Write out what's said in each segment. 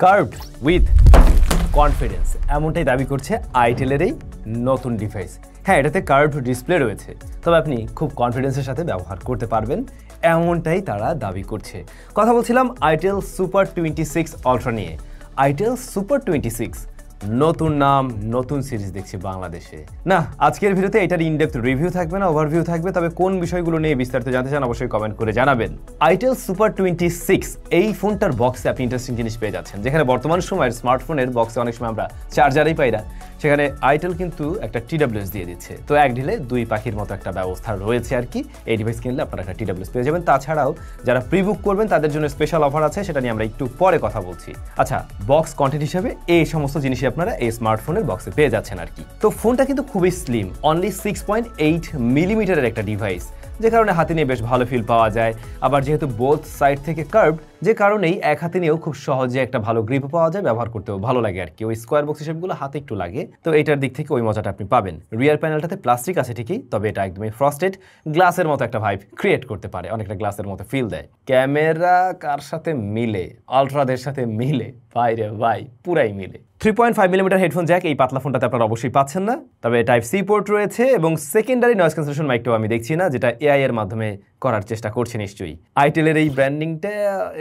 Curved with confidence এমনটাই দাবি করছে আইটেলের এই নতুন ডিভাইস। হ্যাঁ, এটাতে কার্ভড ডিসপ্লে রয়েছে, তবে আপনি খুব কনফিডেন্সের সাথে ব্যবহার করতে পারবেন এমনটাই তারা দাবি করছে। কথা বলছিলাম আইটেল সুপার 26 আলট্রা নিয়ে। আইটেল সুপার 26 নতুন নাম, নতুন সিরিজ দেখছি বাংলাদেশে। না, আজকের ভিডিওতে এটার ইনডেপথ রিভিউ থাকবে না, ওভারভিউ থাকবে। তবে কোন বিষয়গুলো নিয়ে বিস্তারিত জানতে চান অবশ্যই কমেন্ট করে জানাবেন। আইটেল সুপার 26 এই ফোনটার বক্সে আপনি ইন্টারেস্টিং জিনিস পেয়ে যাচ্ছেন। যেখানে বর্তমান সময়ের স্মার্টফোনের বক্সে অনেক সময় আমরা চার্জারই পাই না, সেখানে আইটেল কিন্তু একটা TWS দিয়ে দিচ্ছে। তো এক ঢিলে দুই পাখির মতো একটা ব্যবস্থা রয়েছে আর কি। এই ডিভাইস কিনলে আপনারা একটা TWS পেয়ে যাবেন। তাছাড়াও যারা প্রিবুক করবেন তাদের জন্য স্পেশাল অফার আছে, সেটা নিয়ে আমরা একটু পরে কথা বলছি। আচ্ছা, বক্স কন্টেন্ট হিসেবে এই সমস্ত জিনিসই আপনারা এই স্মার্টফোনের বক্সে পেয়ে যাচ্ছেন আর কি। তো ফোনটা কিন্তু খুবই স্লিম, অনলি 6.8 মিলিমিটারের একটা ডিভাইস, যে কারণে হাতে নিয়ে বেশ ভালো ফিল পাওয়া যায়। আবার যেহেতু বোথ সাইড থেকে কার্ভড, যে কারণেই এক হাতে নিয়েও খুব সহজে একটা ভালো গ্রিপ পাওয়া যায়, ব্যবহার করতেও ভালো লাগে আর কি। ওই স্কোয়ার বক্স হিসেবগুলো হাতে একটু লাগে, তো এটার দিক থেকে ওই মজাটা আপনি পাবেন। রিয়ার প্যানেলটাতে প্লাস্টিক আছে ঠিকই, তবে এটা একদমই ফ্রস্টেড, গ্লাসের মতো একটা ভাইব ক্রিয়েট করতে পারে, অনেকটা গ্লাসের মতো ফিল দেয়। ক্যামেরা কার সাথে মিলে, আলট্রাদের সাথে মিলে, ভাই রে ভাই, পুরাই মিলে। 3.5 মিলিমিটার হেডফোন জ্যাক এই পাতলা ফোনটাতে আপনারা অবশ্যই পাচ্ছেন না, তবে টাইপ সি পোর্ট রয়েছে এবং সেকেন্ডারি নয়েজ ক্যান্সেলেশন মাইকটাও আমি দেখছি না, যেটা এআই এর মাধ্যমে করার চেষ্টা করছে নিশ্চয়ই। আইটেলের এই ব্র্যান্ডিংটা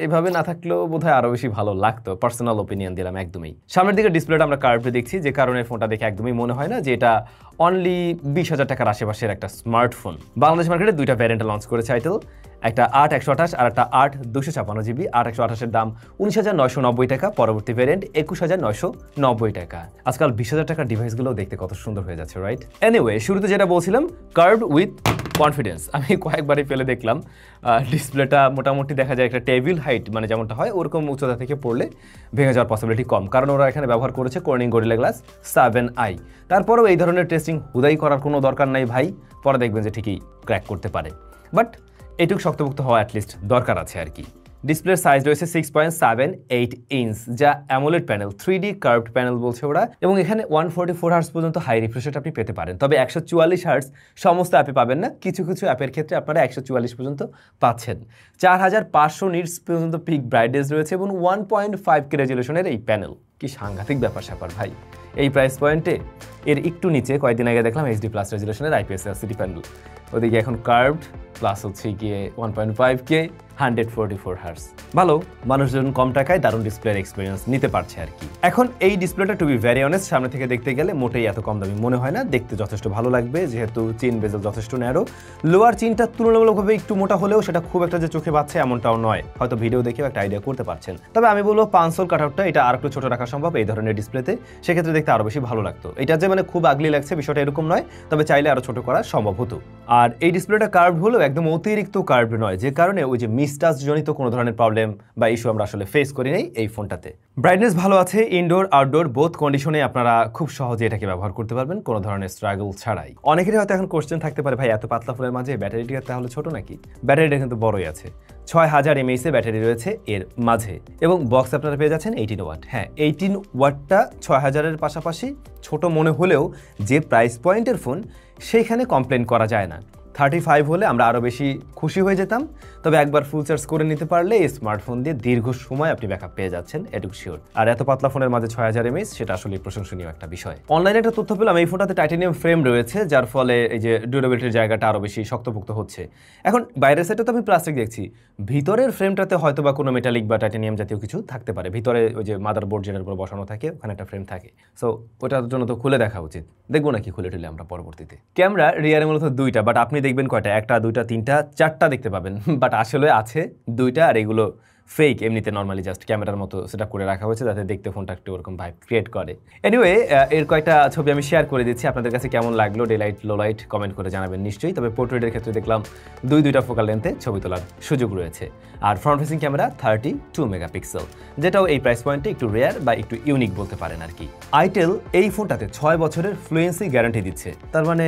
এভাবে না থাকলেও বোধহয় আরো বেশি ভালো লাগতো, পার্সোনাল ওপিনিয়ন দিলাম একদমই। সামনের দিকে ডিসপ্লেটা আমরা কার্ভড দেখছি, যে কারণে ফোনটা দেখে একদমই মনে হয় না যে এটা অনলি 20,000 টাকার আশেপাশের একটা স্মার্টফোন। বাংলাদেশ মার্কেটে দুইটা ভ্যারিয়েন্ট লঞ্চ করেছে আইটেল, একটা 8/128 আর একটা 8/256 জিবি। 8/128 এর দাম 19,990 টাকা, পরবর্তী ভ্যারিয়েন্ট 21,990 টাকা। আজকাল 20,000 টাকার ডিভাইসগুলো দেখতে কত সুন্দর হয়ে যাচ্ছে, রাইট? এনিওয়ে, শুরুতে যেটা বলছিলাম, কার্ভড উইথ কনফিডেন্স। আমি কয়েকবারই ফেলে দেখলাম, ডিসপ্লেটা মোটামুটি দেখা যায় একটা টেবিল হাইট, মানে যেমনটা হয় ওরকম উচ্চতা থেকে পড়লে ভেঙে যাওয়ার পসিবিলিটি কম, কারণ ওরা এখানে ব্যবহার করেছে কর্নিং গরিলা গ্লাস 7i। তারপরেও এই ধরনের টেস্টিং হুদাই করার কোনো দরকার নাই ভাই, পরে দেখবেন যে ঠিকই ক্র্যাক করতে পারে, বাট এটুকু শক্তপোক্ত হওয়া অ্যাটলিস্ট দরকার আছে আর কি। ডিসপ্লের সাইজ রয়েছে 6.78 ইঞ্চ, যা AMOLED panel, 3D curved panel বলছে ওরা, এবং এখানে 144 হার্টজ পর্যন্ত হাই রিফ্রেশ রেট আপনি পেতে পারেন। তবে 144 হার্টজ সমস্ত অ্যাপে পাবেন না, কিছু কিছু অ্যাপের ক্ষেত্রে আপনারা 144 পর্যন্ত পাচ্ছেন। 4500 নিটস পর্যন্ত পিক ব্রাইটনেস রয়েছে এবং 1.5K রেজলিউশনের এই প্যানেল। কি সাংঘাতিক ব্যাপার স্যাপার ভাই এই প্রাইস পয়েন্টে। এর একটু নিচে কয়েকদিন আগে দেখলাম HD+ রেজলিউশনের IPS LCD প্যানেল, ওদিকে এখন কার্ভড প্লাস হচ্ছে গিয়ে 1.5K 144 হার্টজ। ভালো, মানুষজন কম টাকায় দারুণ ডিসপ্লের এক্সপিরিয়েন্স নিতে পারছে আর কি। এখন এই ডিসপ্লেটা টু বি ভেরি অনেস্ট, সামনে থেকে দেখতে গেলে মোটেই এত কম দামি মনে হয় না, দেখতে যথেষ্ট ভালো লাগবে যেহেতু চিন বেজেল যথেষ্ট ন্যারো। লোয়ার চিনটা তুলনামূলকভাবে একটু মোটা হলেও সেটা খুব একটা যে চোখে বাচ্ছে এমনটাও নয়, হয়তো ভিডিও দেখেও একটা আইডিয়া করতে পারছেন। তবে আমি বলবো পানসোল কাটআউটটা এটা আর একটু ছোট রাখা সম্ভব এই ধরনের ডিসপ্লেতে, সেক্ষেত্রে দেখতে আরো বেশি ভালো লাগতো। এটা যে মানে খুব আগলি লাগছে বিষয়টা এরকম নয়, তবে চাইলে আরো ছোট করা সম্ভব হতো। আর এই ডিসপ্লেটা কার্ভড হলেও একদম অতিরিক্ত কার্ভড নয়, যে কারণে ওই যে মিসটাচ জনিত কোনো ধরনের প্রবলেম বা ইস্যু আমরা আসলে ফেস করি নাই এই ফোনটাতে। ব্রাইটনেস ভালো আছে, ইনডোর আউটডোর বোথ কন্ডিশনে আপনারা খুব সহজে এটাকে ব্যবহার করতে পারবেন কোনো ধরনের স্ট্রাগল ছাড়াই। অনেকেরই হয়তো এখন কোশ্চেন থাকতে পারে, ভাই এত পাতলা ফোনের মাঝে ব্যাটারিটা তাহলে ছোট নাকি? ব্যাটারিটা কিন্তু বড়ই আছে, 6000 mAh ব্যাটারি রয়েছে এর মাঝে, এবং বক্স আপনারা পেয়ে যাচ্ছেন 18 ওয়াট। হ্যাঁ, 18 ওয়াটটা 6000-এর পাশাপাশি ছোট মনে হলেও যে প্রাইস পয়েন্টের ফোন সেইখানে কমপ্লেন করা যায় না। 35 হলে আমরা আরও বেশি খুশি হয়ে যেতাম, তবে একবার ফুল চার্জ করে নিতে পারলে এই স্মার্টফোন দিয়ে দীর্ঘ সময় আপনি ব্যাকআপ পেয়ে যাচ্ছেন, এটুকু শিওর। আর এত পাতলা ফোনের মাঝে 6000 mAh, সেটা আসলে প্রশংসনীয় একটা বিষয়। অনলাইনে একটা তথ্য পেলাম এই ফোনটাতে টাইটানিয়াম ফ্রেম রয়েছে, যার ফলে এই যে ডিউরেবিলিটির জায়গাটা আরও বেশি শক্তপোক্ত হচ্ছে। এখন বাইরের সাইডে তো আমি প্লাস্টিক দেখছি, ভিতরের ফ্রেমটাতে হয়তো বা কোনো মেটালিক বা টাইটানিয়াম জাতীয় কিছু থাকতে পারে। ভিতরে ওই যে মাদারবোর্ড যেটার উপর বসানো থাকে ওখানে একটা ফ্রেম থাকে, সো ওটার জন্য তো খুলে দেখা উচিত। দেখবো নাকি খুলে টুলে আমরা পরবর্তীতে। ক্যামেরা রিয়ারে মূলত দুইটা, বাট আপনি দেখবেন কয়টা, একটা, দুইটা, তিনটা, চারটা দেখতে পাবেন, বাট আসলে আছে দুইটা, আর এগুলো ফেক, এমনিতে নর্মালি জাস্ট ক্যামেরার মতো সেটআপ করে রাখা হয়েছে যাতে দেখতে ফোনটা একটু ওরকম ভাইব ক্রিয়েট করে। এনিওয়ে, এর কয়েকটা ছবি আমি শেয়ার করে দিচ্ছি, আপনাদের কাছে কেমন লাগলো day light low light comment করে জানাবেন নিশ্চয়ই। তবে পোর্ট্রেটের ক্ষেত্রে দেখলাম দুইটা ফোকাল লেন্থে ছবি তোলার সুযোগ রয়েছে, আর ফ্রন্ট ফেসিং ক্যামেরা 32 মেগাপিক্সেল, যেটাও এই প্রাইস পয়েন্টে একটু রেয়ার বা একটু ইউনিক বলতে পারেন আর কি। আইটেল এই ফোনটাতে 6 বছরের ফ্লুয়েন্সি গ্যারান্টি দিচ্ছে, তার মানে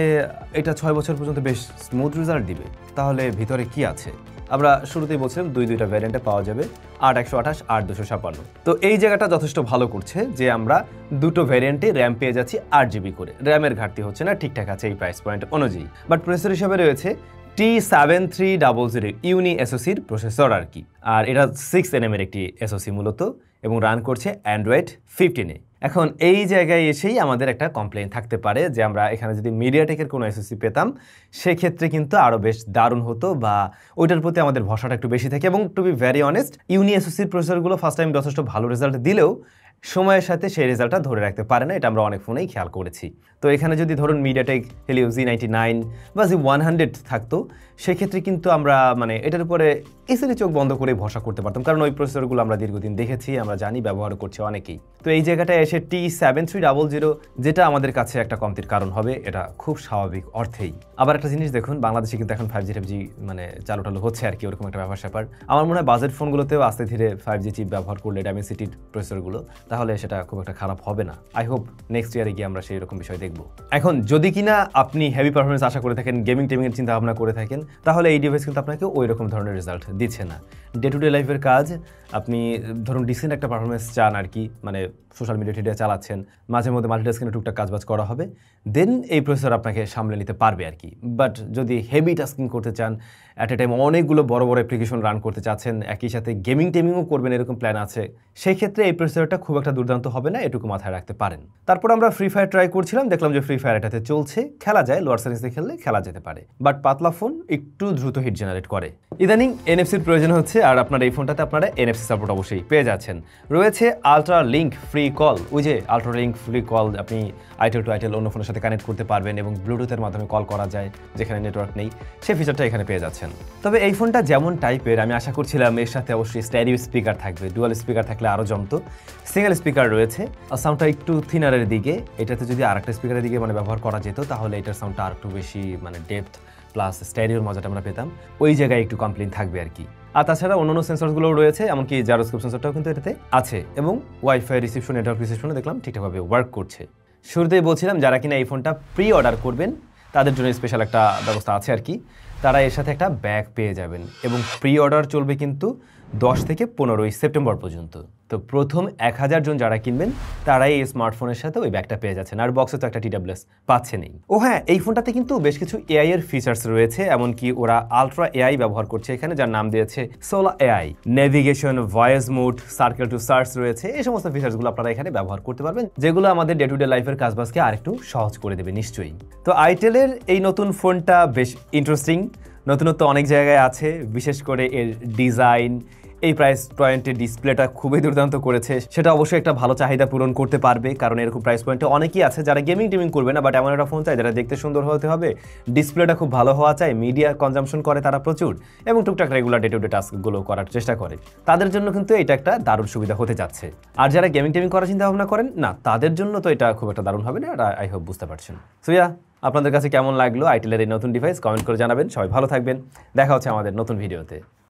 এটা 6 বছর পর্যন্ত বেশ স্মুথ রেজাল্ট দিবে। তাহলে ভিতরে কি আছে? আমরা শুরুতেই বলছিলাম দুইটা ভ্যারিয়েন্টে পাওয়া যাবে, 8/128, 8/256। তো এই জায়গাটা যথেষ্ট ভালো করছে যে আমরা দুটো ভ্যারিয়েন্টে র্যাম পেয়ে যাচ্ছি 8GB করে, র্যামের ঘাটতি হচ্ছে না, ঠিকঠাক আছে এই প্রাইস পয়েন্ট অনুযায়ী। বাট প্রসেসর হিসাবে রয়েছে T7300 ইউনি এসওসির প্রসেসর আর কি, আর এটা 6nm এর একটি এসওসি মূলত, এবং রান করছে অ্যান্ড্রয়েড 15-এ। এখন এই জায়গায় এসেই আমাদের একটা কমপ্লেইন থাকতে পারে যে আমরা এখানে যদি মিডিয়াটেকের কোনো এসওসি পেতাম সেক্ষেত্রে কিন্তু আরও বেশ দারুণ হতো বা ওইটার প্রতি আমাদের ভরসাটা একটু বেশি থাকে। এবং টু বি ভেরি অনেস্ট, ইউনি এসওসির প্রসেসরগুলো ফার্স্ট টাইম যথেষ্ট ভালো রেজাল্ট দিলেও সময়ের সাথে সেই রেজাল্টটা ধরে রাখতে পারে না, এটা আমরা অনেক ফোনেই খেয়াল করেছি। তো এখানে যদি ধরুন মিডিয়াটেক হেলিও Z99 বা Z100 থাকতো সেক্ষেত্রে কিন্তু আমরা মানে এটার উপরে ইজিলি চোখ বন্ধ করে ভরসা করতে পারতাম, কারণ ওই প্রসেসরগুলো আমরা দীর্ঘদিন দেখেছি, আমরা জানি, ব্যবহার করছি অনেকেই। তো এই জায়গাটায় এসে T7300 যেটা আমাদের কাছে একটা কমতির কারণ হবে, এটা খুব স্বাভাবিক অর্থেই। আবার একটা জিনিস দেখুন, বাংলাদেশে কিন্তু এখন 5G মানে চালু হচ্ছে আর কি, ওরকম একটা ব্যাপার স্যাপার। আমার মনে হয় বাজেট ফোনগুলোতেও আস্তে ধীরে 5G চিপ ব্যবহার করলে ডাইমেনসিটির প্রসেসরগুলো, তাহলে সেটা খুব একটা খারাপ হবে না। আই হোপ নেক্সট ইয়ারে গিয়ে আমরা সেই রকম বিষয় দেখব। এখন যদি কিনা আপনি হেভি পারফরমেন্স আশা করে থাকেন, গেমিং টেমিংয়ের চিন্তা ভাবনা করে থাকেন, তাহলে এই ডিভাইস কিন্তু আপনাকে ওই রকম ধরনের রেজাল্ট দিচ্ছে না। ডে টু ডে লাইফের কাজ আপনি ধরুন ডিসেন্ট একটা পারফরমেন্স চান আর কি, মানে সোশ্যাল মিডিয়া চালাচ্ছেন, মাঝে মধ্যে মাল্টিটাস্কিংয়ে টুকটাক কাজবাজ করা হবে, দেন এই প্রসেসর আপনাকে সামলে নিতে পারবে আর কি। বাট যদি হেভি টাস্কিং করতে চান, অ্যাট এ টাইম অনেকগুলো বড় অ্যাপ্লিকেশন রান করতে চাচ্ছেন, একই সাথে গেমিং টেমিংও করবেন এরকম প্ল্যান আছে, সেই ক্ষেত্রে এই প্রসেসরটা খুব একটা দুর্দান্ত হবে না, এটুকু মাথায় রাখতে পারেন। তারপর আমরা ফ্রি ফায়ার ট্রাই করছিলাম, দেখলাম যে ফ্রি ফায়ার এটাতে চলছে, খেলা যায়, লোয়ার সেটিংসে খেললে খেলা যেতে পারে, বাট পাতলা ফোন একটু দ্রুত হিট জেনারেট করে। ইদানিং এনএফসির প্রয়োজন হচ্ছে, আর আপনার এই ফোনটাতে আপনারা এনএফসি সাপোর্ট অবশ্যই পেয়ে যাচ্ছেন। রয়েছে আলট্রা লিঙ্ক ফ্রি কল, ওই যে আলট্রা লিঙ্ক ফ্রি কল, আপনি আইটেল টু আইটেল অন্য ফোনের সাথে কানেক্ট করতে পারবেন এবং ব্লুটুথের মাধ্যমে কল করা যায় যেখানে নেটওয়ার্ক নেই, সেই ফিচারটা এখানে পেয়ে যাচ্ছেন। তবে এই ফোনটা যেমন টাইপের, আমি আশা করছিলাম এর সাথে অবশ্যই স্টেরিও স্পিকার থাকবে, ডুয়াল স্পিকার থাকলে আরও জমতো। সিঙ্গেল স্পিকার রয়েছে, সাউন্ডটা একটু থিনারের দিকে, এটাতে যদি আরেকটা স্পিকারের দিকে মানে ব্যবহার করা যেত তাহলে এটার সাউন্ডটা আর একটু বেশি মানে ডেপথ প্লাস স্টেরিওর মজাটা আমরা পেতাম, ওই জায়গায় একটু কমপ্লেইন থাকবে আর কি। আর তাছাড়া অন্যান্য সেন্সরগুলোও রয়েছে, এমনকি জাইরোস্কোপ সেন্সরটাও কিন্তু এটাতে আছে, এবং ওয়াইফাই রিসিপশন, নেটওয়ার্ক রিসিপশনে দেখলাম ঠিকঠাকভাবে ওয়ার্ক করছে। শুরুতেই বলছিলাম যারা কিনা এই ফোনটা প্রি অর্ডার করবেন তাদের জন্য স্পেশাল একটা ব্যবস্থা আছে আর কি, তারা এর সাথে একটা ব্যাগ পেয়ে যাবেন, এবং প্রি অর্ডার চলবে কিন্তু 10 থেকে 15 সেপ্টেম্বর পর্যন্ত। তো প্রথম 1000 জন যারা কিনবেন তারাই এই স্মার্টফোনের সাথে ওই ব্যাগটা পেয়ে যাচ্ছেন, আর বক্সে তো একটা TWS পাচ্ছেনই। ও হ্যাঁ, এই ফোনটাতে কিন্তু বেশ কিছু এআই এর ফিচার্স রয়েছে, এমনকি ওরা আলট্রা এআই ব্যবহার করছে এখানে, যার নাম দিয়েছে Sola AI. Navigation, voice mode, circle to search রয়েছে, এই সমস্ত ফিচার্সগুলো আপনারা এখানে ব্যবহার করতে পারবেন, যেগুলো আমাদের ডে টু ডে লাইফের কাজবাজকে আরেকটু সহজ করে দেবে নিশ্চয়ই। তো আইটেলের এই নতুন ফোনটা বেশ ইন্টারেস্টিং, নতুনত্ব অনেক জায়গায় আছে, বিশেষ করে এর ডিজাইন, এই প্রাইস পয়েন্টে ডিসপ্লেটা খুবই দুর্দান্ত করেছে, সেটা অবশ্যই একটা ভালো চাহিদা পূরণ করতে পারবে, কারণ এরকম প্রাইস পয়েন্টে অনেকেই আছে যারা গেমিং টেমিং করবে না, বাট এমন একটা ফোন চাই যারা দেখতে সুন্দর হতে হবে, ডিসপ্লেটা খুব ভালো হওয়া চাই, মিডিয়া কনজাম্পশন করে তারা প্রচুর, এবং টুকটাক রেগুলার ডে টু ডে টাস্কগুলো করার চেষ্টা করে, তাদের জন্য কিন্তু এটা একটা দারুণ সুবিধা হতে যাচ্ছে। আর যারা গেমিং টেমিং করার চিন্তা ভাবনা করেন না, তাদের জন্য তো এটা খুব একটা দারুণ হবে না, এটা আই হোপ বুঝতে পারছেন। সো ইয়া, আপনাদের কাছে কেমন লাগলো আইটেলের এই নতুন ডিভাইস কমেন্ট করে জানাবেন। সবাই ভালো থাকবেন, দেখা হচ্ছে আমাদের নতুন ভিডিওতে।